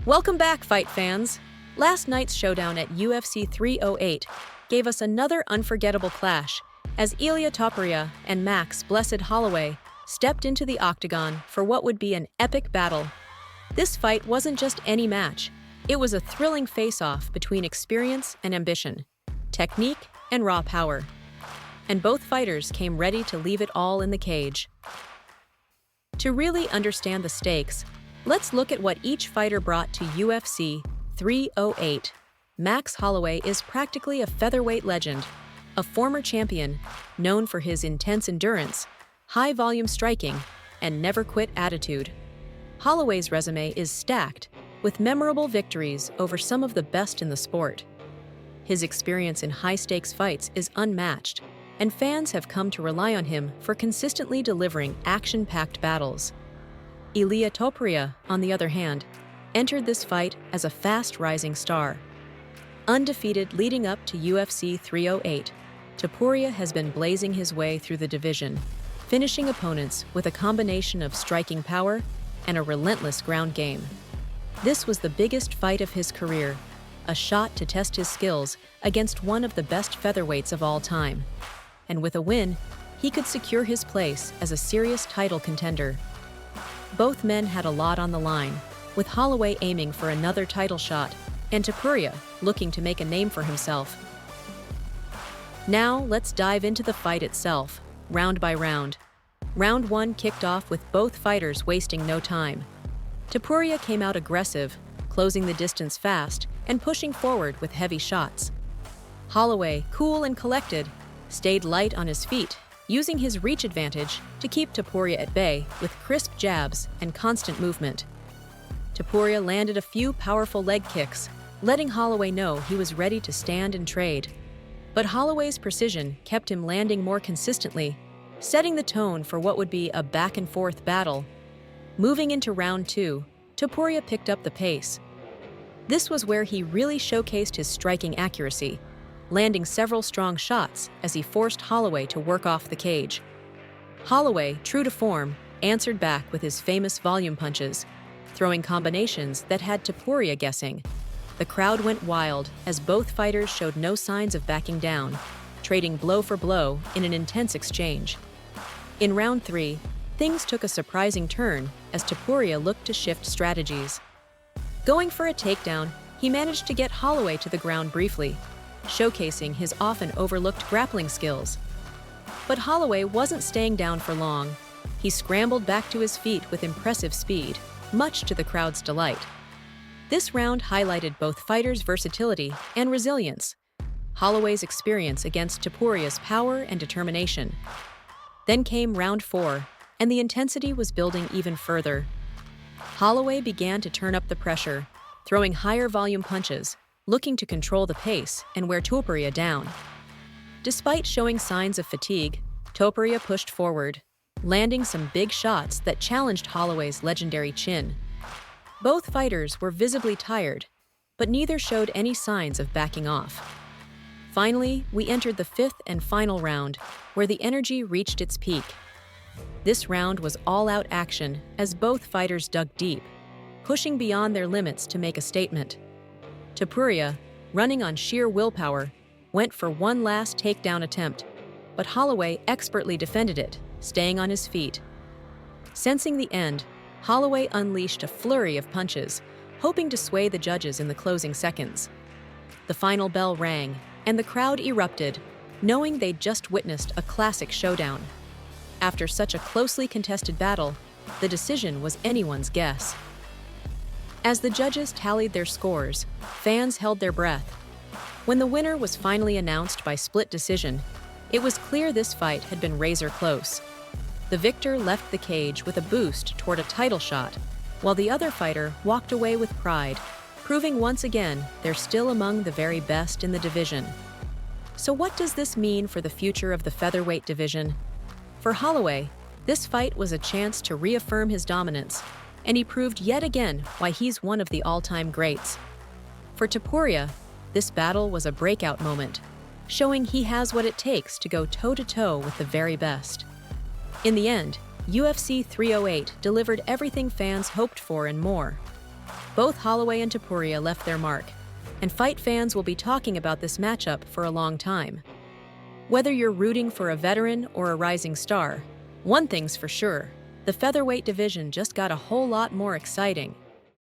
Welcome back, fight fans! Last night's showdown at UFC 308 gave us another unforgettable clash as Ilia Topuria and Max Blessed Holloway stepped into the octagon for what would be an epic battle. This fight wasn't just any match, it was a thrilling face-off between experience and ambition, technique and raw power. And both fighters came ready to leave it all in the cage. To really understand the stakes, let's look at what each fighter brought to UFC 308. Max Holloway is practically a featherweight legend, a former champion known for his intense endurance, high-volume striking, and never-quit attitude. Holloway's resume is stacked, with memorable victories over some of the best in the sport. His experience in high-stakes fights is unmatched, and fans have come to rely on him for consistently delivering action-packed battles. Ilia Topuria, on the other hand, entered this fight as a fast-rising star. Undefeated leading up to UFC 308, Topuria has been blazing his way through the division, finishing opponents with a combination of striking power and a relentless ground game. This was the biggest fight of his career, a shot to test his skills against one of the best featherweights of all time. And with a win, he could secure his place as a serious title contender. Both men had a lot on the line, with Holloway aiming for another title shot and Topuria looking to make a name for himself. Now let's dive into the fight itself, round by round. Round 1 kicked off with both fighters wasting no time. Topuria came out aggressive, closing the distance fast and pushing forward with heavy shots. Holloway, cool and collected, stayed light on his feet, using his reach advantage to keep Topuria at bay with crisp jabs and constant movement. Topuria landed a few powerful leg kicks, letting Holloway know he was ready to stand and trade. But Holloway's precision kept him landing more consistently, setting the tone for what would be a back-and-forth battle. Moving into round 2, Topuria picked up the pace. This was where he really showcased his striking accuracy, landing several strong shots as he forced Holloway to work off the cage. Holloway, true to form, answered back with his famous volume punches, throwing combinations that had Topuria guessing. The crowd went wild as both fighters showed no signs of backing down, trading blow for blow in an intense exchange. In round 3, things took a surprising turn as Topuria looked to shift strategies. Going for a takedown, he managed to get Holloway to the ground briefly, showcasing his often overlooked grappling skills. But Holloway wasn't staying down for long. He scrambled back to his feet with impressive speed, much to the crowd's delight. This round highlighted both fighters' versatility and resilience, Holloway's experience against Topuria's power and determination. Then came round 4, and the intensity was building even further. Holloway began to turn up the pressure, throwing higher volume punches, looking to control the pace and wear Topuria down. Despite showing signs of fatigue, Topuria pushed forward, landing some big shots that challenged Holloway's legendary chin. Both fighters were visibly tired, but neither showed any signs of backing off. Finally, we entered the 5th and final round, where the energy reached its peak. This round was all-out action as both fighters dug deep, pushing beyond their limits to make a statement. Topuria, running on sheer willpower, went for one last takedown attempt, but Holloway expertly defended it, staying on his feet. Sensing the end, Holloway unleashed a flurry of punches, hoping to sway the judges in the closing seconds. The final bell rang, and the crowd erupted, knowing they'd just witnessed a classic showdown. After such a closely contested battle, the decision was anyone's guess. As the judges tallied their scores, fans held their breath. When the winner was finally announced by split decision, it was clear this fight had been razor close. The victor left the cage with a boost toward a title shot, while the other fighter walked away with pride, proving once again they're still among the very best in the division. So what does this mean for the future of the featherweight division? For Holloway, this fight was a chance to reaffirm his dominance, and he proved yet again why he's one of the all-time greats. For Topuria, this battle was a breakout moment, showing he has what it takes to go toe-to-toe with the very best. In the end, UFC 308 delivered everything fans hoped for and more. Both Holloway and Topuria left their mark, and fight fans will be talking about this matchup for a long time. Whether you're rooting for a veteran or a rising star, one thing's for sure, the featherweight division just got a whole lot more exciting.